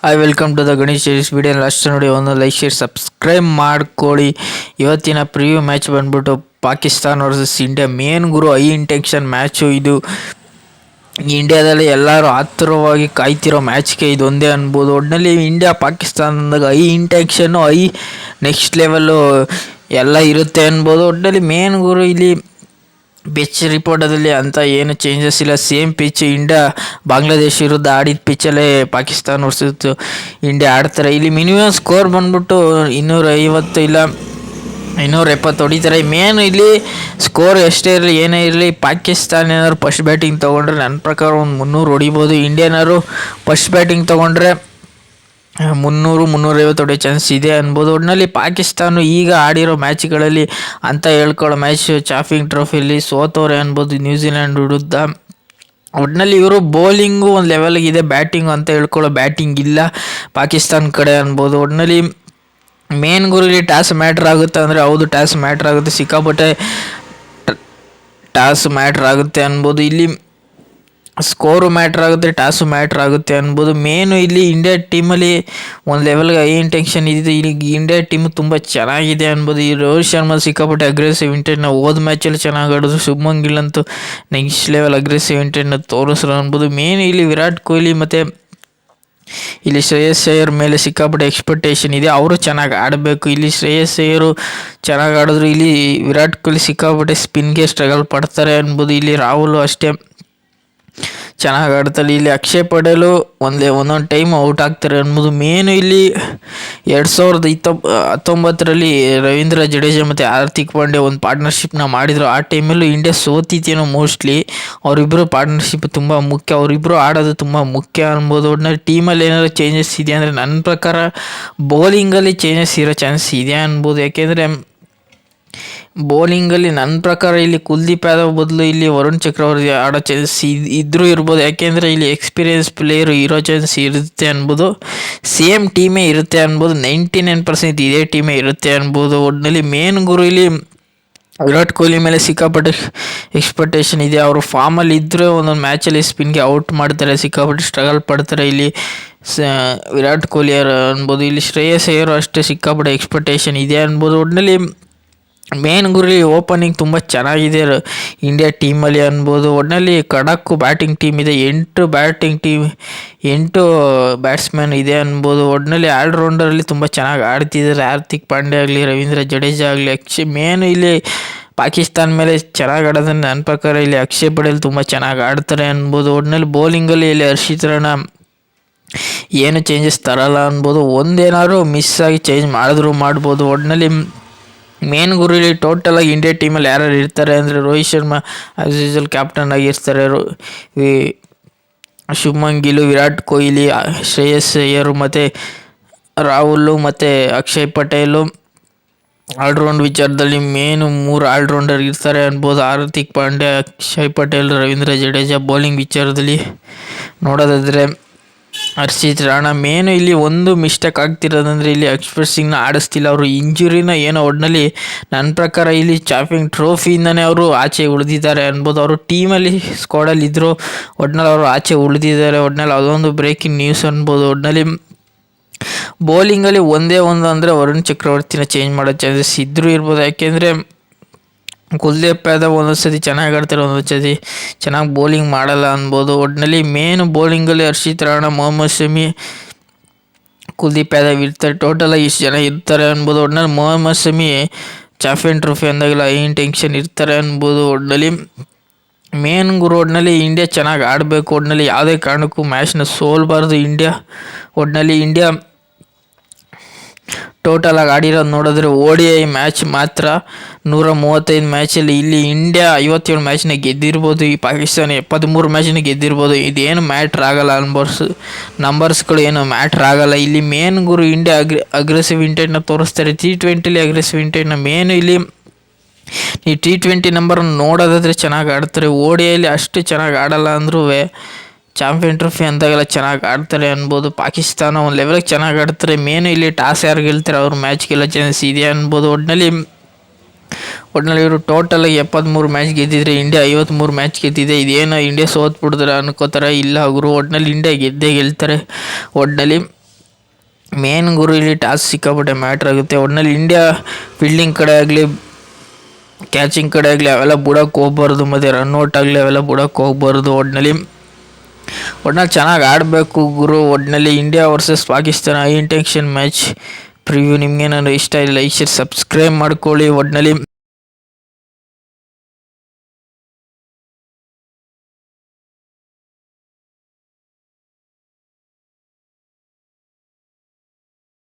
Welcome to the Ganesh series. Video last ನೋಡಿ ಒಂದು like share subscribe ಮಾಡ್ಕೊಳ್ಳಿ. ಇವತ್ತಿನ ಪ್ರಿವ್ಯೂ ಮ್ಯಾಚ್ ಬಂದ್ಬಿಟ್ಟು ಪಾಕಿಸ್ತಾನ್ ವರ್ಸಸ್ ಇಂಡಿಯಾ. ಮೇನ್ ಗುರು ಹೈ ಇಂಟೆನ್ಷನ್ ಮ್ಯಾಚು ಇದು. ಇಂಡಿಯಾದಲ್ಲಿ ಎಲ್ಲರೂ ಆತುರವಾಗಿ ಕಾಯ್ತಿರೋ ಮ್ಯಾಚ್ಗೆ ಇದೊಂದೇ ಅನ್ಬೋದು. ಒಟ್ಟಿನಲ್ಲಿ ಇಂಡಿಯಾ ಪಾಕಿಸ್ತಾನದಾಗ ಹೈ ಇಂಟೆನ್ಷನ್ನು ನೆಕ್ಸ್ಟ್ ಲೆವೆಲ್ಲು ಎಲ್ಲ ಇರುತ್ತೆ ಅನ್ಬೋದು. ಒಟ್ಟಿನಲ್ಲಿ ಮೇನ್ ಗುರು ಇಲ್ಲಿ ಪಿಚ್ ರಿಪೋರ್ಟದಲ್ಲಿ ಅಂತ ಏನು ಚೇಂಜಸ್ ಇಲ್ಲ. ಸೇಮ್ ಪಿಚ್ ಇಂಡಿಯಾ ಬಾಂಗ್ಲಾದೇಶ ವಿರುದ್ಧ ಆಡಿದ ಪಿಚ್ಚಲ್ಲೇ ಪಾಕಿಸ್ತಾನ ವರ್ಸಸ್ ಇಂಡಿಯಾ ಆಡ್ತಾರೆ. ಇಲ್ಲಿ ಮಿನಿಮಮ್ ಸ್ಕೋರ್ ಬಂದ್ಬಿಟ್ಟು 250 ಇಲ್ಲ 270 ಹೊಡಿತಾರೆ. ಮೇನ್ ಇಲ್ಲಿ ಸ್ಕೋರ್ ಎಷ್ಟೇ ಇರಲಿ ಏನೇ ಇರಲಿ, ಪಾಕಿಸ್ತಾನ ಏನಾದ್ರು ಫಸ್ಟ್ ಬ್ಯಾಟಿಂಗ್ ತೊಗೊಂಡ್ರೆ ನನ್ನ ಪ್ರಕಾರ ಒಂದು 300 ಹೊಡಿಬೋದು. ಇಂಡಿಯನಾದ್ರು ಫಸ್ಟ್ ಬ್ಯಾಟಿಂಗ್ ತೊಗೊಂಡ್ರೆ 300-350 ಹೊಡೆಯೋ ಚಾನ್ಸ್ ಇದೆ ಅನ್ಬೋದು. ಒಟ್ಟಿನಲ್ಲಿ ಪಾಕಿಸ್ತಾನ ಈಗ ಆಡಿರೋ ಮ್ಯಾಚ್ಗಳಲ್ಲಿ ಅಂತ ಹೇಳ್ಕೊಳ್ಳೋ ಮ್ಯಾಚ್ ಚಾಂಪಿಯನ್ ಟ್ರೋಫಿಯಲ್ಲಿ ಸೋತವ್ರೆ ಅನ್ಬೋದು ನ್ಯೂಜಿಲ್ಯಾಂಡ್ ವಿರುದ್ಧ. ಒಟ್ಟಿನಲ್ಲಿ ಇವರು ಬೌಲಿಂಗು ಒಂದು ಲೆವೆಲ್ಗಿದೆ, ಬ್ಯಾಟಿಂಗು ಅಂತ ಹೇಳ್ಕೊಳ್ಳೋ ಬ್ಯಾಟಿಂಗ್ ಇಲ್ಲ ಪಾಕಿಸ್ತಾನ ಕಡೆ ಅನ್ಬೋದು. ಒಟ್ಟಿನಲ್ಲಿ ಮೇನ್ ಗುರುಲಿ ಟಾಸ್ ಮ್ಯಾಟ್ರ್ ಆಗುತ್ತೆ ಅಂದರೆ ಹೌದು, ಟಾಸ್ ಮ್ಯಾಟ್ರ್ ಆಗುತ್ತೆ, ಸಿಕ್ಕಾಪಟ್ಟೆ ಟಾಸ್ ಮ್ಯಾಟ್ರ್ ಆಗುತ್ತೆ ಅನ್ಬೋದು. ಇಲ್ಲಿ ಸ್ಕೋರು ಮ್ಯಾಟ್ರ್ ಆಗುತ್ತೆ, ಟಾಸು ಮ್ಯಾಟ್ರ್ ಆಗುತ್ತೆ ಅನ್ಬೋದು. ಮೇನು ಇಲ್ಲಿ ಇಂಡಿಯಾ ಟೀಮಲ್ಲಿ ಒಂದು ಲೆವೆಲ್ಗೆ ಹೈ ಇಂಟೆನ್ಷನ್ ಇದ್ದಿದ್ದು. ಇಲ್ಲಿ ಇಂಡಿಯಾ ಟೀಮು ತುಂಬ ಚೆನ್ನಾಗಿದೆ ಅನ್ಬೋದು. ಈ ರೋಹಿತ್ ಶರ್ಮಾ ಸಿಕ್ಕಾಪಟ್ಟೆ ಅಗ್ರೆಸಿವ್ ಇಂಟೆಂಟ್ನ ಹೋದ ಮ್ಯಾಚಲ್ಲಿ ಚೆನ್ನಾಗಿ ಆಡೋದು. ಶುಭ್ಮನ್ ಗಿಲ್ ಅಂತೂ ನೆಕ್ಸ್ಟ್ ಲೆವೆಲ್ ಅಗ್ರೆಸಿವ್ ಇಂಟೆಂಟ್ನ ತೋರಿಸ್ರು ಅನ್ಬೋದು. ಮೇನ್ ಇಲ್ಲಿ ವಿರಾಟ್ ಕೊಹ್ಲಿ ಮತ್ತು ಇಲ್ಲಿ ಶ್ರೇಯಸ್ ಅಯ್ಯರ್ ಮೇಲೆ ಸಿಕ್ಕಾಪಟ್ಟೆ ಎಕ್ಸ್ಪೆಕ್ಟೇಷನ್ ಇದೆ, ಅವರು ಚೆನ್ನಾಗಿ ಆಡಬೇಕು. ಇಲ್ಲಿ ಶ್ರೇಯಸ್ ಅಯ್ಯರು ಚೆನ್ನಾಗಿ ಆಡಿದ್ರು, ಇಲ್ಲಿ ವಿರಾಟ್ ಕೊಹ್ಲಿ ಸಿಕ್ಕಾಪಟ್ಟೆ ಸ್ಪಿನ್ಗೆ ಸ್ಟ್ರಗಲ್ ಪಡ್ತಾರೆ ಅನ್ಬೋದು. ಇಲ್ಲಿ ರಾಹುಲ್ ಅಷ್ಟೇ ಚೆನ್ನಾಗಿ ಆಡ್ತಾರೆ. ಇಲ್ಲಿ ಅಕ್ಷಯ್ ಪಟೇಲು ಒಂದೊಂದು ಟೈಮ್ ಔಟ್ ಆಗ್ತಾರೆ ಅನ್ಬೋದು. ಮೇನು ಇಲ್ಲಿ 2019ರಲ್ಲಿ ರವೀಂದ್ರ ಜಡೇಜಾ ಮತ್ತು ಹಾರ್ದಿಕ್ ಪಾಂಡ್ಯ ಒಂದು ಪಾರ್ಟ್ನರ್ಶಿಪ್ನ ಮಾಡಿದರು. ಆ ಟೈಮಲ್ಲೂ ಇಂಡಿಯಾ ಸೋತಿತ್ತೇನೋ ಮೋಸ್ಟ್ಲಿ. ಅವರಿಬ್ಬರು ಪಾರ್ಟ್ನರ್ಶಿಪ್ ತುಂಬ ಮುಖ್ಯ, ಅವರಿಬ್ಬರು ಆಡೋದು ತುಂಬ ಮುಖ್ಯ ಅನ್ಬೋದು. ಒಟ್ಟಿನಲ್ಲಿ ಟೀಮಲ್ಲಿ ಏನಾದರೂ ಚೇಂಜಸ್ ಇದೆ ಅಂದರೆ ನನ್ನ ಪ್ರಕಾರ ಬೌಲಿಂಗಲ್ಲಿ ಚೇಂಜಸ್ ಇರೋ ಚಾನ್ಸ್ ಇದೆ ಅನ್ಬೋದು. ಯಾಕೆಂದರೆ ಬೌಲಿಂಗಲ್ಲಿ ನನ್ನ ಪ್ರಕಾರ ಇಲ್ಲಿ ಕುಲ್ದೀಪ್ ಯಾದವ್ ಬದಲು ಇಲ್ಲಿ ವರುಣ್ ಚಕ್ರವರ್ತಿ ಆಡೋ ಚಾನ್ಸ್ ಇದ್ರೂ ಇರ್ಬೋದು. ಯಾಕೆಂದರೆ ಇಲ್ಲಿ ಎಕ್ಸ್ಪೀರಿಯನ್ಸ್ ಪ್ಲೇಯರು ಇರೋ ಚಾನ್ಸ್ ಇರುತ್ತೆ ಅನ್ಬೋದು. ಸೇಮ್ ಟೀಮೇ ಇರುತ್ತೆ ಅನ್ಬೋದು, 99% ಇದೇ ಟೀಮೇ ಇರುತ್ತೆ ಅನ್ಬೋದು. ಒಟ್ಟಿನಲ್ಲಿ ಮೇನ್ ಗುರು ಇಲ್ಲಿ ವಿರಾಟ್ ಕೊಹ್ಲಿ ಮೇಲೆ ಸಿಕ್ಕಾಪಟ್ಟೆ ಎಕ್ಸ್ಪೆಕ್ಟೇಷನ್ ಇದೆ. ಅವರು ಫಾರ್ಮಲ್ಲಿ ಇದ್ದರೆ ಒಂದೊಂದು ಮ್ಯಾಚಲ್ಲಿ ಸ್ಪಿನ್ಗೆ ಔಟ್ ಮಾಡ್ತಾರೆ, ಸಿಕ್ಕಾಪಟ್ಟೆ ಸ್ಟ್ರಗಲ್ ಪಡ್ತಾರೆ ಇಲ್ಲಿ ವಿರಾಟ್ ಕೊಹ್ಲಿ ಅನ್ಬೋದು. ಇಲ್ಲಿ ಶ್ರೇಯಸ್ ಅಯ್ಯರು ಅಷ್ಟೇ ಸಿಕ್ಕಾಪಟ್ಟೆ ಎಕ್ಸ್ಪೆಕ್ಟೇಷನ್ ಇದೆ ಅನ್ಬೋದು. ಒಟ್ಟಿನಲ್ಲಿ ಮೇನ್ ಗುರಿ ಓಪನಿಂಗ್ ತುಂಬ ಚೆನ್ನಾಗಿದೆ ಇಂಡಿಯಾ ಟೀಮಲ್ಲಿ ಅನ್ಬೋದು. ಒಟ್ಟಿನಲ್ಲಿ ಖಡಕ್ಕು ಬ್ಯಾಟಿಂಗ್ ಟೀಮ್ ಇದೆ, 8 ಬ್ಯಾಟ್ಸ್ಮನ್ ಇದೆ ಅನ್ಬೋದು. ಒಟ್ಟಿನಲ್ಲಿ ಆಲ್ರೌಂಡರಲ್ಲಿ ತುಂಬ ಚೆನ್ನಾಗಿ ಆಡ್ತಿದ್ದಾರೆ. ಹಾರ್ದಿಕ್ ಪಾಂಡ್ಯ ಆಗಲಿ, ರವೀಂದ್ರ ಜಡೇಜಾ ಆಗಲಿ, ಮೇನ್ ಇಲ್ಲಿ ಪಾಕಿಸ್ತಾನ ಮೇಲೆ ಚೆನ್ನಾಗಿ ಆಡೋದನ್ನು ನನ್ನ ಪ್ರಕಾರ ಇಲ್ಲಿ ಅಕ್ಷಯ್ ಪಟೇಲ್ ತುಂಬ ಚೆನ್ನಾಗಿ ಆಡ್ತಾರೆ ಅನ್ಬೋದು. ಒಟ್ಟಿನಲ್ಲಿ ಬೌಲಿಂಗಲ್ಲಿ ಇಲ್ಲಿ ಹರ್ಷಿತ್ ರಾಣಾ ಏನು ಚೇಂಜಸ್ ತರಲ್ಲ ಅನ್ಬೋದು. ಒಂದೇನಾದ್ರು ಮಿಸ್ ಆಗಿ ಚೇಂಜ್ ಮಾಡಿದ್ರು ಮಾಡ್ಬೋದು. ಒಟ್ಟಿನಲ್ಲಿ ಮೇನ್ ಗುರಿ ಟೋಟಲಾಗಿ ಇಂಡಿಯಾ ಟೀಮಲ್ಲಿ ಯಾರು ಇರ್ತಾರೆ ಅಂದರೆ Rohit Sharma as usual captain ಆಗಿರ್ತಾರೆ, ಶುಭ್ಮನ್ ಗಿಲ್, ವಿರಾಟ್ ಕೊಹ್ಲಿ, ಶ್ರೇಯಸ್ ಅಯ್ಯರು ಮತ್ತು ರಾಹುಲ್ ಮತ್ತು ಅಕ್ಷಯ್ ಪಟೇಲು. ಆಲ್ರೌಂಡ್ ವಿಚಾರದಲ್ಲಿ ಮೇನು 3 ಆಲ್ರೌಂಡರ್ ಇರ್ತಾರೆ ಅನ್ಬೋದು, ಹಾರ್ದಿಕ್ ಪಾಂಡ್ಯ, ಅಕ್ಷಯ್ ಪಟೇಲ್, ರವೀಂದ್ರ ಜಡೇಜಾ. ಬೌಲಿಂಗ್ ವಿಚಾರದಲ್ಲಿ ನೋಡೋದಾದರೆ ಹರ್ಷಿತ್ ರಾಣಾ. ಮೇನು ಇಲ್ಲಿ ಒಂದು ಮಿಸ್ಟೇಕ್ ಆಗ್ತಿರೋದಂದರೆ ಇಲ್ಲಿ ಎಕ್ಸ್ಪ್ರೆಸ್ ಸಿಂಗ್ನ ಆಡಿಸ್ತಿಲ್ಲ, ಅವರು ಇಂಜುರಿನ ಏನೋ. ಒಟ್ಟಿನಲ್ಲಿ ನನ್ನ ಪ್ರಕಾರ ಇಲ್ಲಿ ಚಾಂಪಿಯನ್ ಟ್ರೋಫಿಯಿಂದನೇ ಅವರು ಆಚೆ ಉಳಿದಿದ್ದಾರೆ ಅನ್ಬೋದು. ಅವರು ಟೀಮಲ್ಲಿ ಸ್ಕ್ವಾಡಲ್ಲಿ ಇದ್ದರು, ಒಟ್ಟಿನಲ್ಲಿ ಅವರು ಆಚೆ ಉಳಿದಿದ್ದಾರೆ. ಒಟ್ಟಿನಲ್ಲಿ ಅದೊಂದು ಬ್ರೇಕಿಂಗ್ ನ್ಯೂಸ್ ಅನ್ಬೋದು. ಒಟ್ಟಿನಲ್ಲಿ ಬೌಲಿಂಗಲ್ಲಿ ಒಂದೇ ಒಂದು ಅಂದರೆ ವರುಣ್ ಚಕ್ರವರ್ತಿನ ಚೇಂಜ್ ಮಾಡೋ ಚಾನ್ಸಸ್ ಇದ್ದರೂ ಇರ್ಬೋದು. ಯಾಕೆಂದರೆ ಕುಲ್ದೀಪ್ ಯಾದವ್ ಒಂದೊಂದು ಸತಿ ಚೆನ್ನಾಗಿ ಆಡ್ತಾರೆ, ಒಂದೊಂದು ಸತಿ ಚೆನ್ನಾಗಿ ಬೌಲಿಂಗ್ ಮಾಡಲ್ಲ ಅನ್ಬೋದು. ಒಟ್ಟಿನಲ್ಲಿ ಮೇನ್ ಬೌಲಿಂಗಲ್ಲಿ ಹರ್ಷಿತ್ ರಾಣಾ, ಮೊಹಮ್ಮದ್ ಶಮಿ, ಕುಲ್ದೀಪ್ ಯಾದವ್ ಇರ್ತಾರೆ. ಟೋಟಲಾಗಿ ಇಷ್ಟು ಜನ ಇರ್ತಾರೆ ಅನ್ಬೋದು. ಒಟ್ಟಿನಲ್ಲಿ ಮೊಹಮ್ಮದ್ ಶಮಿ ಚಾಂಪಿಯನ್ ಟ್ರೋಫಿ ಅಂದಾಗೆಲ್ಲ ಟೆನ್ಷನ್ ಇರ್ತಾರೆ ಅನ್ಬೋದು. ಒಟ್ಟಿನಲ್ಲಿ ಮೇನ್ ಗುರು ಒಟ್ಟಿನಲ್ಲಿ ಇಂಡಿಯಾ ಚೆನ್ನಾಗಿ ಆಡಬೇಕು. ಒಟ್ಟಿನಲ್ಲಿ ಯಾವುದೇ ಕಾರಣಕ್ಕೂ ಮ್ಯಾಚ್ನ ಸೋಲ್ಬಾರ್ದು ಇಂಡಿಯಾ. ಒಟ್ಟಿನಲ್ಲಿ ಇಂಡಿಯಾ ಟೋಟಲಾಗಿ ಆಡಿರೋದು ನೋಡಿದ್ರೆ ODI ಮ್ಯಾಚ್ ಮಾತ್ರ 135 ಮ್ಯಾಚಲ್ಲಿ ಇಲ್ಲಿ ಇಂಡಿಯಾ 57 ಮ್ಯಾಚ್ನ ಗೆದ್ದಿರ್ಬೋದು, ಈ ಪಾಕಿಸ್ತಾನ 73 ಮ್ಯಾಚ್ನ ಗೆದ್ದಿರ್ಬೋದು. ಇದೇನು ಮ್ಯಾಟ್ರ್ ಆಗಲ್ಲ, ನಂಬರ್ಸ್ಗಳು ಏನು ಮ್ಯಾಟ್ರ್ ಆಗಲ್ಲ. ಇಲ್ಲಿ ಮೇನ್ ಗುರು ಇಂಡಿಯಾ ಅಗ್ರೆಸಿವ್ ಇಂಟೆಂಟ್ನ ತೋರಿಸ್ತಾರೆ. T20ಲಿ ಅಗ್ರೆಸಿವ್ ಇಂಟೆಂಟ್ನ ಮೇನು ಇಲ್ಲಿ ಈ T20 ನಂಬರ್ ನೋಡೋದಾದರೆ ಚೆನ್ನಾಗಿ ಆಡ್ತಾರೆ. ODIಲಿ ಅಷ್ಟು ಚೆನ್ನಾಗಿ ಆಡಲ್ಲ ಅಂದ್ರೂ ಚಾಂಪಿಯನ್ ಟ್ರೋಫಿ ಅಂತಾಗೆಲ್ಲ ಚೆನ್ನಾಗಿ ಆಡ್ತಾರೆ ಅನ್ಬೋದು. ಪಾಕಿಸ್ತಾನ ಒಂದು ಲೆವೆಲ್ಗೆ ಚೆನ್ನಾಗಿ ಆಡ್ತಾರೆ. ಮೇನು ಇಲ್ಲಿ ಟಾಸ್ ಯಾರು ಗೆಲ್ತಾರೆ ಅವ್ರ ಮ್ಯಾಚ್ ಗೆಲ್ಲೋ ಚಾನ್ಸ್ ಇದೆ ಅನ್ಬೋದು. ಒಟ್ಟಿನಲ್ಲಿ ಇವರು ಟೋಟಲಾಗಿ 73 ಮ್ಯಾಚ್ ಗೆದ್ದಿದ್ರೆ ಇಂಡಿಯಾ 53 ಮ್ಯಾಚ್ ಗೆದ್ದಿದೆ. ಇದೇನೋ ಇಂಡಿಯಾ ಸೋತ್ಬಿಡ್ತಾರೆ ಅನ್ಕೋತಾರೆ, ಇಲ್ಲ ಅವರು ಒಟ್ಟಿನಲ್ಲಿ ಇಂಡಿಯಾ ಗೆದ್ದೇ ಗೆಲ್ತಾರೆ. ಒಟ್ಟಿನಲ್ಲಿ ಮೇನ್ ಗುರು ಇಲ್ಲಿ ಟಾಸ್ ಸಿಕ್ಕಾಪಟ್ಟೆ ಮ್ಯಾಟ್ರ್ ಆಗುತ್ತೆ. ಒಟ್ಟಿನಲ್ಲಿ ಇಂಡಿಯಾ ಫೀಲ್ಡಿಂಗ್ ಕಡೆ ಆಗಲಿ ಕ್ಯಾಚಿಂಗ್ ಕಡೆ ಆಗಲಿ ಅವೆಲ್ಲ ಬಿಡೋಕ್ಕೆ ಹೋಗ್ಬಾರ್ದು, ಮತ್ತು ರನ್ಔಟ್ ಆಗಲಿ ಅವೆಲ್ಲ ಬಿಡೋಕ್ಕೆ ಹೋಗ್ಬಾರ್ದು. ಒಟ್ಟಿನಲ್ಲಿ ಚೆನ್ನಾಗಿ ಆಡಬೇಕು ಗುರು. ಒಟ್ಟಿನಲ್ಲಿ India versus Pakistan high intention match preview. ನಿಮಗೇನಾದ್ರು ಇಷ್ಟ ಇಲ್ಲ ಲೈಕ್ ಶೇರ್ ಸಬ್ಸ್ಕ್ರೈಬ್ ಮಾಡ್ಕೊಳ್ಳಿ. ಒಟ್ಟಿನಲ್ಲಿ